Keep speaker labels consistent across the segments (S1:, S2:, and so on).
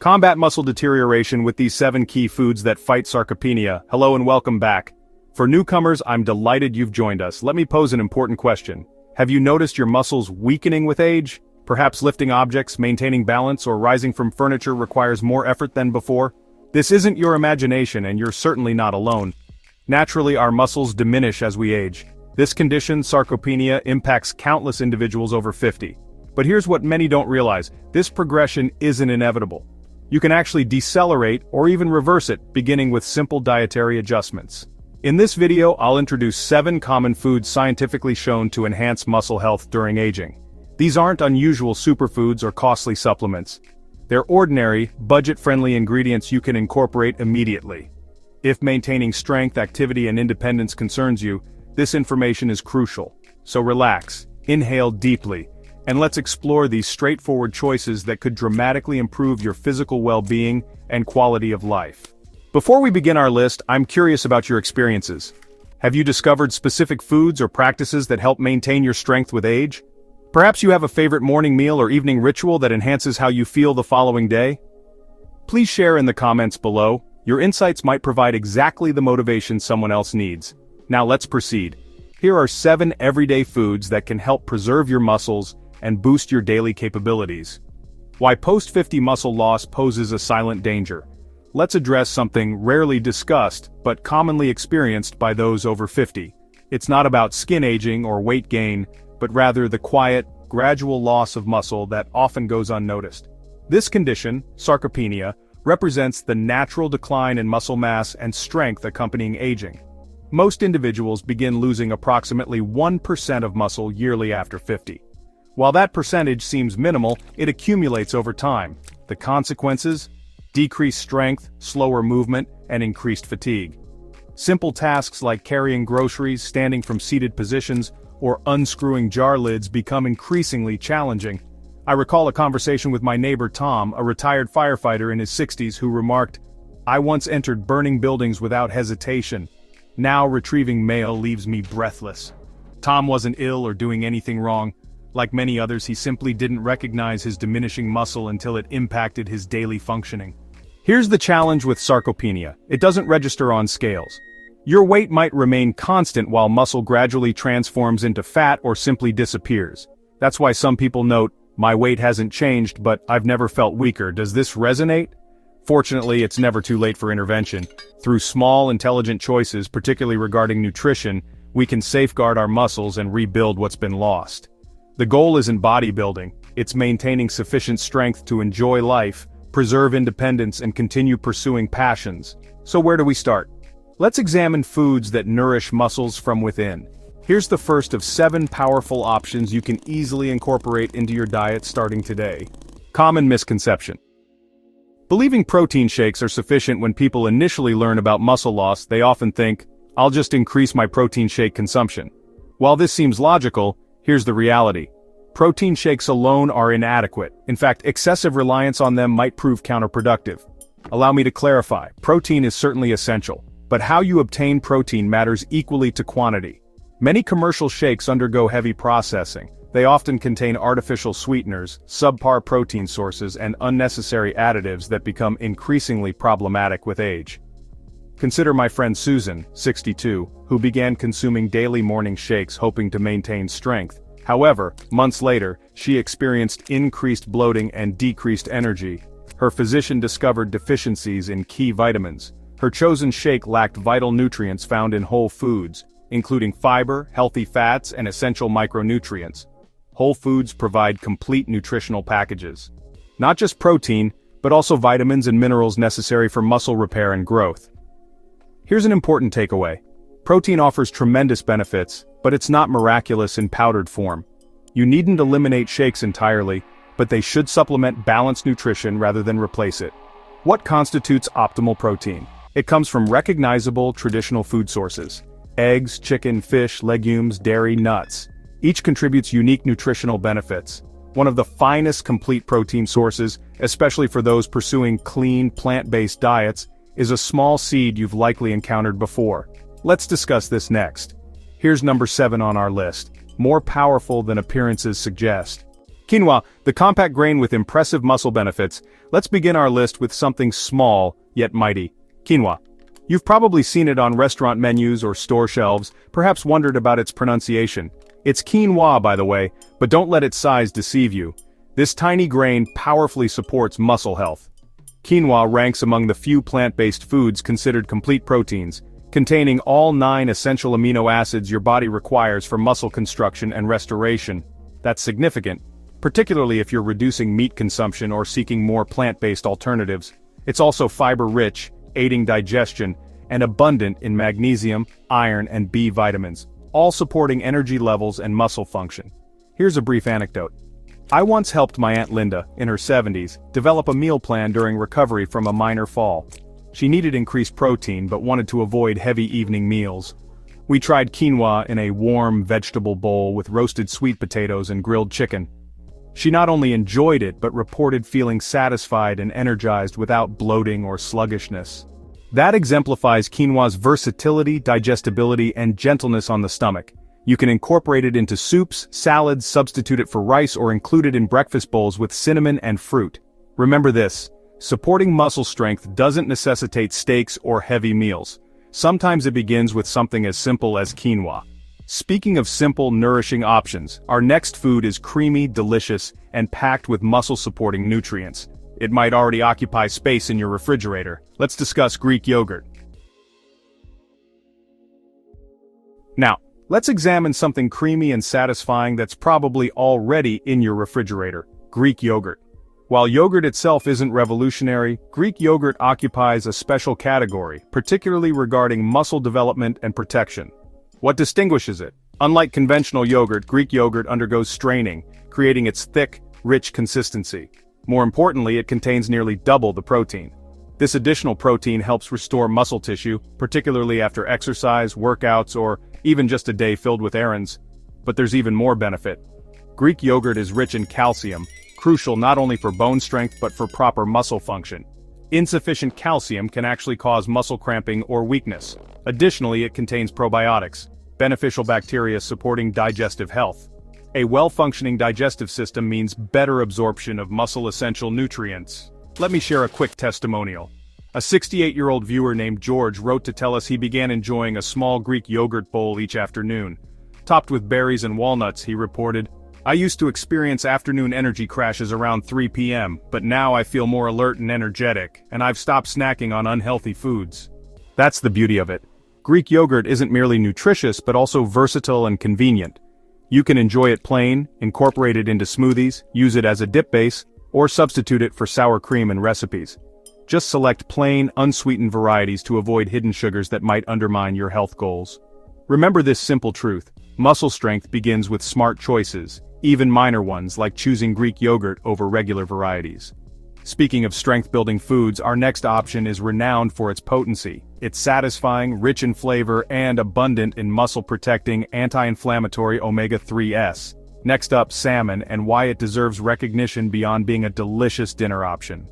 S1: Combat muscle deterioration with these 7 key foods that fight sarcopenia. Hello and welcome back. For newcomers, I'm delighted you've joined us. Let me pose an important question. Have you noticed your muscles weakening with age? Perhaps lifting objects, maintaining balance, or rising from furniture requires more effort than before? This isn't your imagination, and you're certainly not alone. Naturally, our muscles diminish as we age. This condition, sarcopenia, impacts countless individuals over 50. But here's what many don't realize. This progression isn't inevitable. You can actually decelerate or even reverse it, beginning with simple dietary adjustments. In this video, I'll introduce 7 common foods scientifically shown to enhance muscle health during aging. These aren't unusual superfoods or costly supplements. They're ordinary, budget-friendly ingredients you can incorporate immediately. If maintaining strength, activity, and independence concerns you, this information is crucial. So relax, inhale deeply, and let's explore these straightforward choices that could dramatically improve your physical well-being and quality of life. Before we begin our list, I'm curious about your experiences. Have you discovered specific foods or practices that help maintain your strength with age? Perhaps you have a favorite morning meal or evening ritual that enhances how you feel the following day? Please share in the comments below. Your insights might provide exactly the motivation someone else needs. Now let's proceed. Here are 7 everyday foods that can help preserve your muscles and boost your daily capabilities. Why post-50 muscle loss poses a silent danger. Let's address something rarely discussed but commonly experienced by those over 50. It's not about skin aging or weight gain, but rather the quiet, gradual loss of muscle that often goes unnoticed. This condition, sarcopenia, represents the natural decline in muscle mass and strength accompanying aging. Most individuals begin losing approximately 1% of muscle yearly after 50. While that percentage seems minimal, it accumulates over time. The consequences? Decreased strength, slower movement, and increased fatigue. Simple tasks like carrying groceries, standing from seated positions, or unscrewing jar lids become increasingly challenging. I recall a conversation with my neighbor Tom, a retired firefighter in his 60s who remarked, "I once entered burning buildings without hesitation. Now retrieving mail leaves me breathless." Tom wasn't ill or doing anything wrong. Like many others, he simply didn't recognize his diminishing muscle until it impacted his daily functioning. Here's the challenge with sarcopenia. It doesn't register on scales. Your weight might remain constant while muscle gradually transforms into fat or simply disappears. That's why some people note, "My weight hasn't changed, but I've never felt weaker." Does this resonate? Fortunately, it's never too late for intervention. Through small, intelligent choices, particularly regarding nutrition, we can safeguard our muscles and rebuild what's been lost. The goal isn't bodybuilding, it's maintaining sufficient strength to enjoy life, preserve independence, and continue pursuing passions. So where do we start? Let's examine foods that nourish muscles from within. Here's the first of 7 powerful options you can easily incorporate into your diet starting today. Common misconception. Believing protein shakes are sufficient. When people initially learn about muscle loss, they often think, "I'll just increase my protein shake consumption." While this seems logical, here's the reality. Protein shakes alone are inadequate. In fact, excessive reliance on them might prove counterproductive. Allow me to clarify. Protein is certainly essential, but how you obtain protein matters equally to quantity. Many commercial shakes undergo heavy processing. They often contain artificial sweeteners, subpar protein sources, and unnecessary additives that become increasingly problematic with age. Consider my friend Susan, 62, who began consuming daily morning shakes hoping to maintain strength. However, months later, she experienced increased bloating and decreased energy. Her physician discovered deficiencies in key vitamins. Her chosen shake lacked vital nutrients found in whole foods, including fiber, healthy fats, and essential micronutrients. Whole foods provide complete nutritional packages. Not just protein, but also vitamins and minerals necessary for muscle repair and growth. Here's an important takeaway. Protein offers tremendous benefits, but it's not miraculous in powdered form. You needn't eliminate shakes entirely, but they should supplement balanced nutrition rather than replace it. What constitutes optimal protein? It comes from recognizable traditional food sources: eggs, chicken, fish, legumes, dairy, nuts. Each contributes unique nutritional benefits. One of the finest complete protein sources, especially for those pursuing clean, plant-based diets, is a small seed you've likely encountered before. Let's discuss this next. Here's number 7 on our list, more powerful than appearances suggest. Quinoa, the compact grain with impressive muscle benefits. Let's begin our list with something small, yet mighty. Quinoa. You've probably seen it on restaurant menus or store shelves, perhaps wondered about its pronunciation. It's quinoa, by the way, but don't let its size deceive you. This tiny grain powerfully supports muscle health. Quinoa ranks among the few plant-based foods considered complete proteins, containing all 9 essential amino acids your body requires for muscle construction and restoration. That's significant, particularly if you're reducing meat consumption or seeking more plant-based alternatives. It's also fiber-rich, aiding digestion, and abundant in magnesium, iron, and B vitamins, all supporting energy levels and muscle function. Here's a brief anecdote. I once helped my Aunt Linda, in her 70s, develop a meal plan during recovery from a minor fall. She needed increased protein but wanted to avoid heavy evening meals. We tried quinoa in a warm vegetable bowl with roasted sweet potatoes and grilled chicken. She not only enjoyed it but reported feeling satisfied and energized without bloating or sluggishness. That exemplifies quinoa's versatility, digestibility, and gentleness on the stomach. You can incorporate it into soups, salads, substitute it for rice, or include it in breakfast bowls with cinnamon and fruit. Remember this: supporting muscle strength doesn't necessitate steaks or heavy meals. Sometimes it begins with something as simple as quinoa. Speaking of simple, nourishing options, our next food is creamy, delicious, and packed with muscle-supporting nutrients. It might already occupy space in your refrigerator. Let's discuss Greek yogurt. Now, let's examine something creamy and satisfying that's probably already in your refrigerator: Greek yogurt. While yogurt itself isn't revolutionary, Greek yogurt occupies a special category, particularly regarding muscle development and protection. What distinguishes it? Unlike conventional yogurt, Greek yogurt undergoes straining, creating its thick, rich consistency. More importantly, it contains nearly double the protein. This additional protein helps restore muscle tissue, particularly after exercise, workouts, or even just a day filled with errands. But there's even more benefit. Greek yogurt is rich in calcium, crucial not only for bone strength but for proper muscle function. Insufficient calcium can actually cause muscle cramping or weakness. Additionally, it contains probiotics, beneficial bacteria supporting digestive health. A well-functioning digestive system means better absorption of muscle-essential nutrients. Let me share a quick testimonial. A 68-year-old viewer named George wrote to tell us he began enjoying a small Greek yogurt bowl each afternoon. Topped with berries and walnuts, he reported, "I used to experience afternoon energy crashes around 3 p.m., but now I feel more alert and energetic, and I've stopped snacking on unhealthy foods." That's the beauty of it. Greek yogurt isn't merely nutritious but also versatile and convenient. You can enjoy it plain, incorporate it into smoothies, use it as a dip base, or substitute it for sour cream in recipes. Just select plain, unsweetened varieties to avoid hidden sugars that might undermine your health goals. Remember this simple truth: muscle strength begins with smart choices, even minor ones like choosing Greek yogurt over regular varieties. Speaking of strength-building foods, our next option is renowned for its potency. It's satisfying, rich in flavor, and abundant in muscle-protecting, anti-inflammatory omega-3s. Next up, salmon, and why it deserves recognition beyond being a delicious dinner option.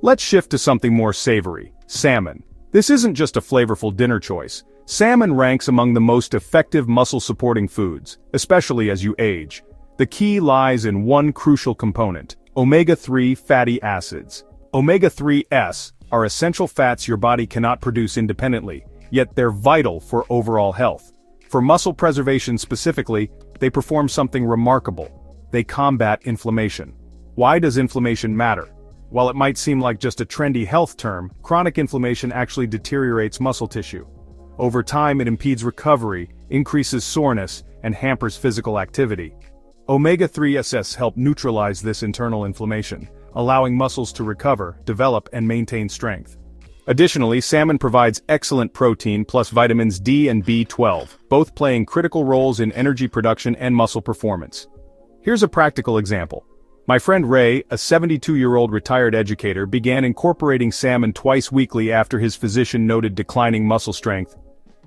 S1: Let's shift to something more savory: salmon. This isn't just a flavorful dinner choice. Salmon ranks among the most effective muscle-supporting foods, especially as you age. The key lies in one crucial component: omega-3 fatty acids. Omega-3s are essential fats your body cannot produce independently, yet they're vital for overall health. For muscle preservation specifically, they perform something remarkable: they combat inflammation. Why does inflammation matter? While it might seem like just a trendy health term, chronic inflammation actually deteriorates muscle tissue. Over time, it impedes recovery, increases soreness, and hampers physical activity. Omega-3s help neutralize this internal inflammation, allowing muscles to recover, develop, and maintain strength. Additionally, salmon provides excellent protein plus vitamins D and B12, both playing critical roles in energy production and muscle performance. Here's a practical example. My friend Ray, a 72-year-old retired educator, began incorporating salmon twice weekly after his physician noted declining muscle strength.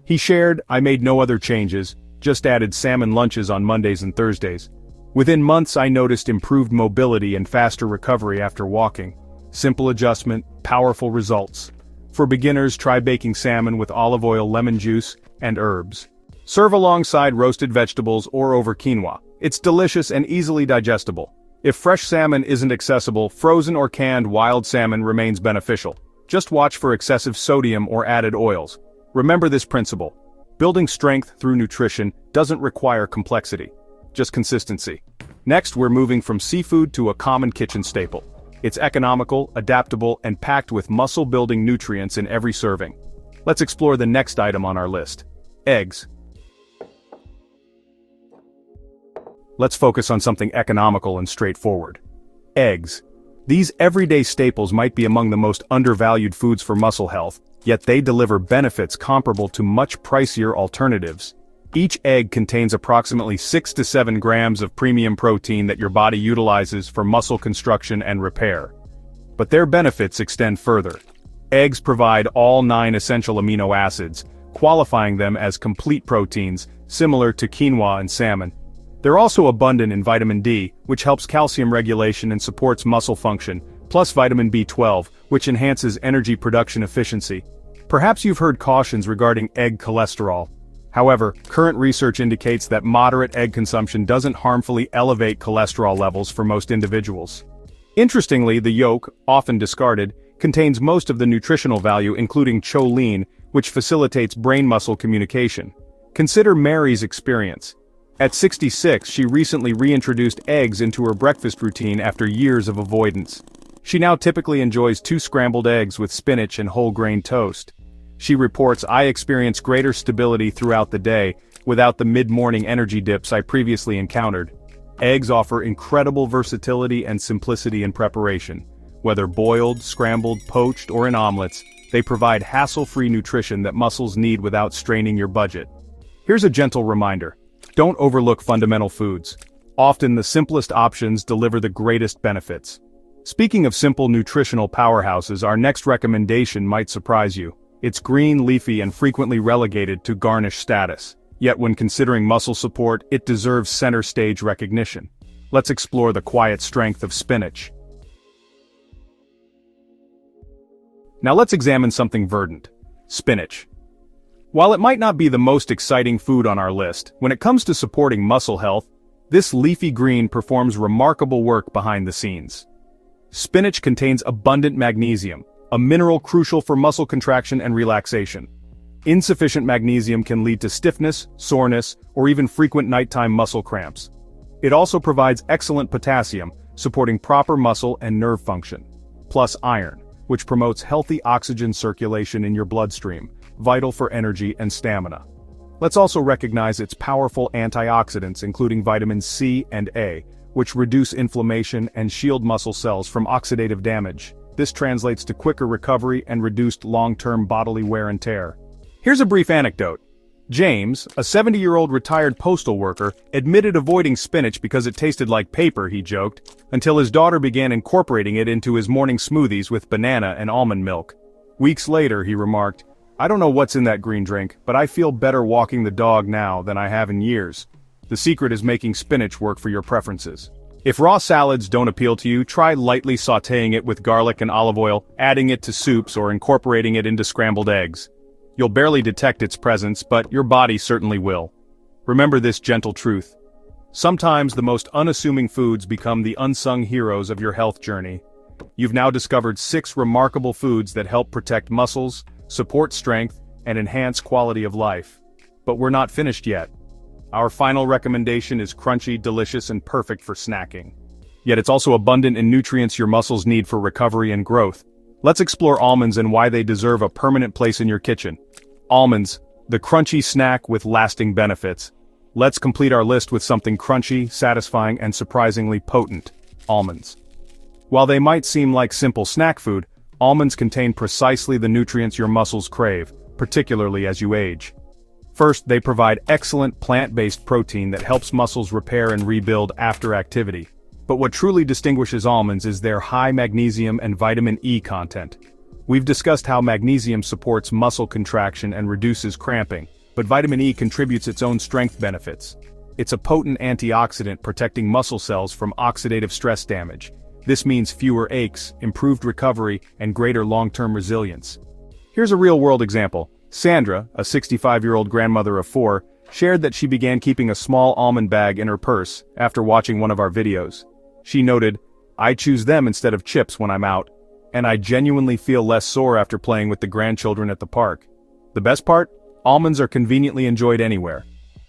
S1: He shared, "I made no other changes, just added salmon lunches on Mondays and Thursdays. Within months I noticed improved mobility and faster recovery after walking. Simple adjustment, powerful results. For beginners, try baking salmon with olive oil, lemon juice, and herbs." Serve alongside roasted vegetables or over quinoa. It's delicious and easily digestible. If fresh salmon isn't accessible, frozen or canned wild salmon remains beneficial. Just watch for excessive sodium or added oils. Remember this principle. Building strength through nutrition doesn't require complexity, just consistency. Next, we're moving from seafood to a common kitchen staple. It's economical, adaptable, and packed with muscle-building nutrients in every serving. Let's explore the next item on our list. Eggs. Let's focus on something economical and straightforward. Eggs. These everyday staples might be among the most undervalued foods for muscle health, yet they deliver benefits comparable to much pricier alternatives. Each egg contains approximately 6 to 7 grams of premium protein that your body utilizes for muscle construction and repair. But their benefits extend further. Eggs provide all 9 essential amino acids, qualifying them as complete proteins, similar to quinoa and salmon. They're also abundant in vitamin D, which helps calcium regulation and supports muscle function, plus vitamin B12, which enhances energy production efficiency. Perhaps you've heard cautions regarding egg cholesterol. However, current research indicates that moderate egg consumption doesn't harmfully elevate cholesterol levels for most individuals. Interestingly, the yolk, often discarded, contains most of the nutritional value, including choline, which facilitates brain-muscle communication. Consider Mary's experience. At 66, she recently reintroduced eggs into her breakfast routine after years of avoidance. She now typically enjoys 2 scrambled eggs with spinach and whole grain toast. She reports, "I experience greater stability throughout the day, without the mid-morning energy dips I previously encountered." Eggs offer incredible versatility and simplicity in preparation. Whether boiled, scrambled, poached, or in omelets, they provide hassle-free nutrition that muscles need without straining your budget. Here's a gentle reminder. Don't overlook fundamental foods. Often the simplest options deliver the greatest benefits. Speaking of simple nutritional powerhouses, our next recommendation might surprise you. It's green, leafy, and frequently relegated to garnish status. Yet when considering muscle support, it deserves center stage recognition. Let's explore the quiet strength of spinach. Now let's examine something verdant. Spinach. While it might not be the most exciting food on our list, when it comes to supporting muscle health, this leafy green performs remarkable work behind the scenes. Spinach contains abundant magnesium, a mineral crucial for muscle contraction and relaxation. Insufficient magnesium can lead to stiffness, soreness, or even frequent nighttime muscle cramps. It also provides excellent potassium, supporting proper muscle and nerve function. Plus iron, which promotes healthy oxygen circulation in your bloodstream, vital for energy and stamina. Let's also recognize its powerful antioxidants, including vitamins C and A, which reduce inflammation and shield muscle cells from oxidative damage. This translates to quicker recovery and reduced long-term bodily wear and tear. Here's a brief anecdote. James, a 70-year-old retired postal worker, admitted avoiding spinach because it tasted like paper, he joked, until his daughter began incorporating it into his morning smoothies with banana and almond milk. Weeks later, he remarked, "I don't know what's in that green drink, but I feel better walking the dog now than I have in years." The secret is making spinach work for your preferences. If raw salads don't appeal to you, try lightly sautéing it with garlic and olive oil, adding it to soups, or incorporating it into scrambled eggs. You'll barely detect its presence, but your body certainly will. Remember this gentle truth. Sometimes the most unassuming foods become the unsung heroes of your health journey. You've now discovered 6 remarkable foods that help protect muscles, support strength, and enhance quality of life. But we're not finished yet. Our final recommendation is crunchy, delicious, and perfect for snacking. Yet it's also abundant in nutrients your muscles need for recovery and growth. Let's explore almonds and why they deserve a permanent place in your kitchen. Almonds, the crunchy snack with lasting benefits. Let's complete our list with something crunchy, satisfying, and surprisingly potent: almonds. While they might seem like simple snack food, almonds contain precisely the nutrients your muscles crave, particularly as you age. First, they provide excellent plant-based protein that helps muscles repair and rebuild after activity. But what truly distinguishes almonds is their high magnesium and vitamin E content. We've discussed how magnesium supports muscle contraction and reduces cramping, but vitamin E contributes its own strength benefits. It's a potent antioxidant protecting muscle cells from oxidative stress damage. This means fewer aches, improved recovery, and greater long-term resilience. Here's a real-world example. Sandra, a 65-year-old grandmother of 4, shared that she began keeping a small almond bag in her purse after watching one of our videos. She noted, "I choose them instead of chips when I'm out, and I genuinely feel less sore after playing with the grandchildren at the park." The best part? Almonds are conveniently enjoyed anywhere.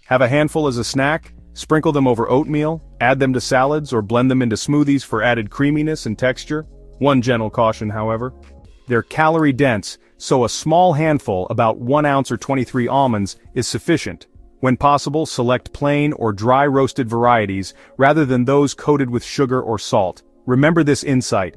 S1: Have a handful as a snack, sprinkle them over oatmeal, add them to salads, or blend them into smoothies for added creaminess and texture. One gentle caution, however. They're calorie-dense, so a small handful, about 1 ounce or 23 almonds, is sufficient. When possible, select plain or dry roasted varieties rather than those coated with sugar or salt. Remember this insight.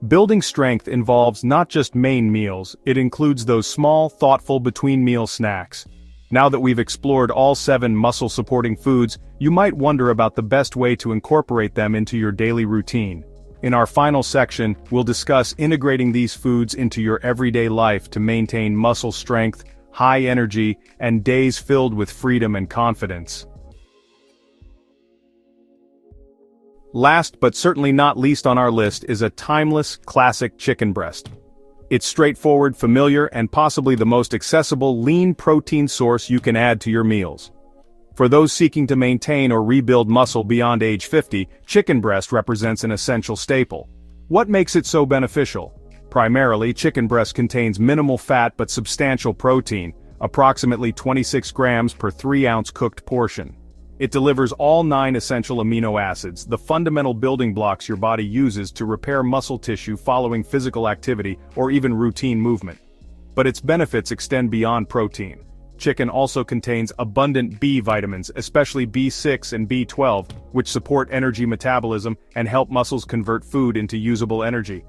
S1: Building strength involves not just main meals, it includes those small, thoughtful between-meal snacks. Now that we've explored all 7 muscle-supporting foods, you might wonder about the best way to incorporate them into your daily routine. In our final section, we'll discuss integrating these foods into your everyday life to maintain muscle strength, high energy, and days filled with freedom and confidence. Last but certainly not least on our list is a timeless, classic chicken breast. It's straightforward, familiar, and possibly the most accessible lean protein source you can add to your meals. For those seeking to maintain or rebuild muscle beyond age 50, chicken breast represents an essential staple. What makes it so beneficial? Primarily, chicken breast contains minimal fat but substantial protein, approximately 26 grams per 3-ounce cooked portion. It delivers all 9 essential amino acids, the fundamental building blocks your body uses to repair muscle tissue following physical activity or even routine movement. But its benefits extend beyond protein. Chicken also contains abundant B vitamins, especially B6 and B12, which support energy metabolism and help muscles convert food into usable energy.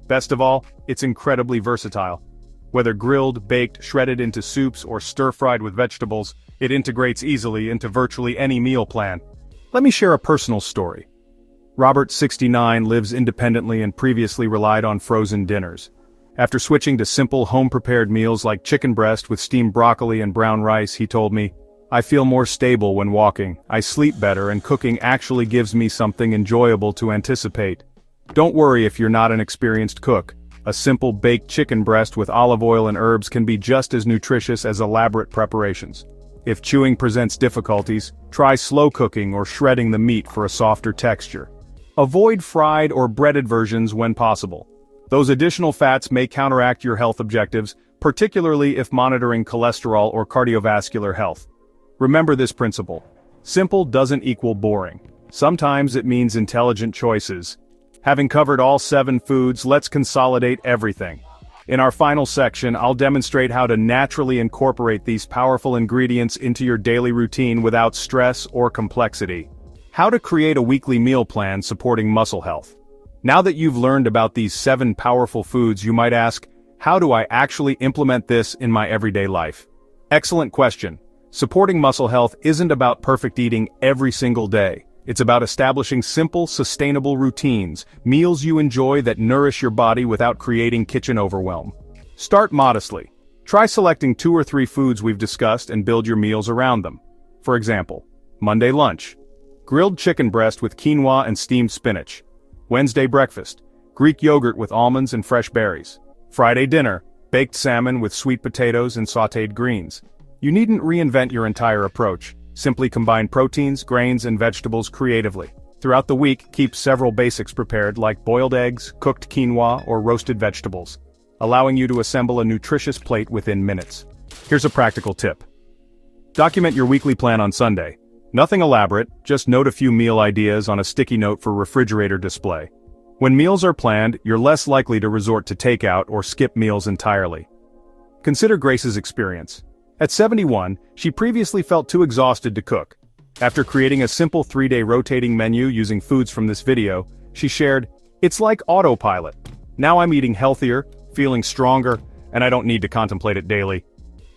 S1: Best of all, it's incredibly versatile. Whether grilled, baked, shredded into soups, or stir-fried with vegetables, it integrates easily into virtually any meal plan. Let me share a personal story. Robert, 69, lives independently and previously relied on frozen dinners. After switching to simple home-prepared meals like chicken breast with steamed broccoli and brown rice, he told me, "I feel more stable when walking, I sleep better, and cooking actually gives me something enjoyable to anticipate." Don't worry if you're not an experienced cook. A simple baked chicken breast with olive oil and herbs can be just as nutritious as elaborate preparations. If chewing presents difficulties, try slow cooking or shredding the meat for a softer texture. Avoid fried or breaded versions when possible. Those additional fats may counteract your health objectives, particularly if monitoring cholesterol or cardiovascular health. Remember this principle. Simple doesn't equal boring. Sometimes it means intelligent choices. Having covered all 7 foods, let's consolidate everything. In our final section, I'll demonstrate how to naturally incorporate these powerful ingredients into your daily routine without stress or complexity. How to create a weekly meal plan supporting muscle health. Now that you've learned about these 7 powerful foods, you might ask, how do I actually implement this in my everyday life? Excellent question. Supporting muscle health isn't about perfect eating every single day. It's about establishing simple, sustainable routines, meals you enjoy that nourish your body without creating kitchen overwhelm. Start modestly. Try selecting 2 or 3 foods we've discussed and build your meals around them. For example, Monday lunch. Grilled chicken breast with quinoa and steamed spinach. Wednesday breakfast. Greek yogurt with almonds and fresh berries. Friday dinner. Baked salmon with sweet potatoes and sautéed greens. You needn't reinvent your entire approach. Simply combine proteins, grains, and vegetables creatively. Throughout the week, keep several basics prepared like boiled eggs, cooked quinoa, or roasted vegetables, allowing you to assemble a nutritious plate within minutes. Here's a practical tip. Document your weekly plan on Sunday. Nothing elaborate, just note a few meal ideas on a sticky note for refrigerator display. When meals are planned, you're less likely to resort to takeout or skip meals entirely. Consider Grace's experience. At 71, she previously felt too exhausted to cook. After creating a simple 3-day rotating menu using foods from this video, she shared, "It's like autopilot. Now I'm eating healthier, feeling stronger, and I don't need to contemplate it daily."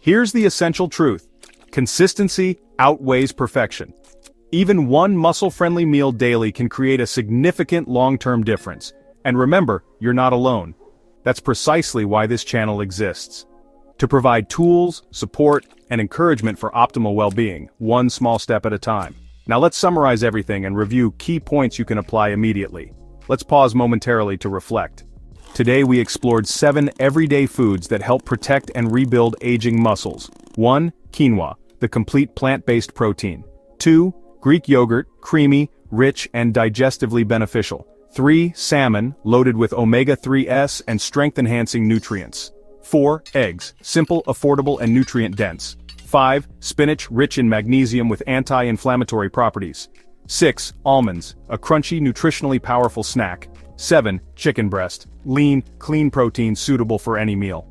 S1: Here's the essential truth. Consistency outweighs perfection. Even one muscle-friendly meal daily can create a significant long-term difference. And remember, you're not alone. That's precisely why this channel exists. To provide tools, support, and encouragement for optimal well-being, one small step at a time. Now let's summarize everything and review key points you can apply immediately. Let's pause momentarily to reflect. Today we explored 7 everyday foods that help protect and rebuild aging muscles. 1. Quinoa, the complete plant-based protein. 2. Greek yogurt, creamy, rich, and digestively beneficial. 3. Salmon, loaded with omega-3s and strength-enhancing nutrients. 4. Eggs, simple, affordable, and nutrient-dense. 5. Spinach, rich in magnesium with anti-inflammatory properties. 6. Almonds, a crunchy, nutritionally powerful snack. 7. Chicken breast, lean, clean protein suitable for any meal.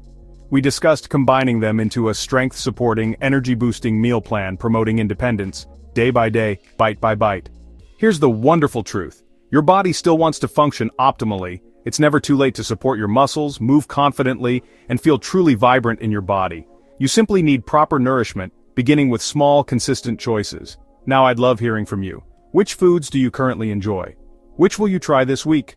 S1: We discussed combining them into a strength-supporting, energy-boosting meal plan promoting independence, day by day, bite by bite. Here's the wonderful truth. Your body still wants to function optimally. It's never too late to support your muscles, move confidently, and feel truly vibrant in your body. You simply need proper nourishment, beginning with small, consistent choices. Now I'd love hearing from you. Which foods do you currently enjoy? Which will you try this week?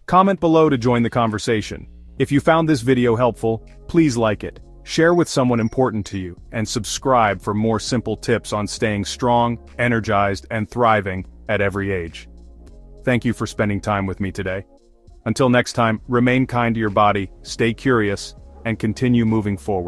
S1: Comment below to join the conversation. If you found this video helpful, please like it, share with someone important to you, and subscribe for more simple tips on staying strong, energized, and thriving at every age. Thank you for spending time with me today. Until next time, remain kind to your body, stay curious, and continue moving forward.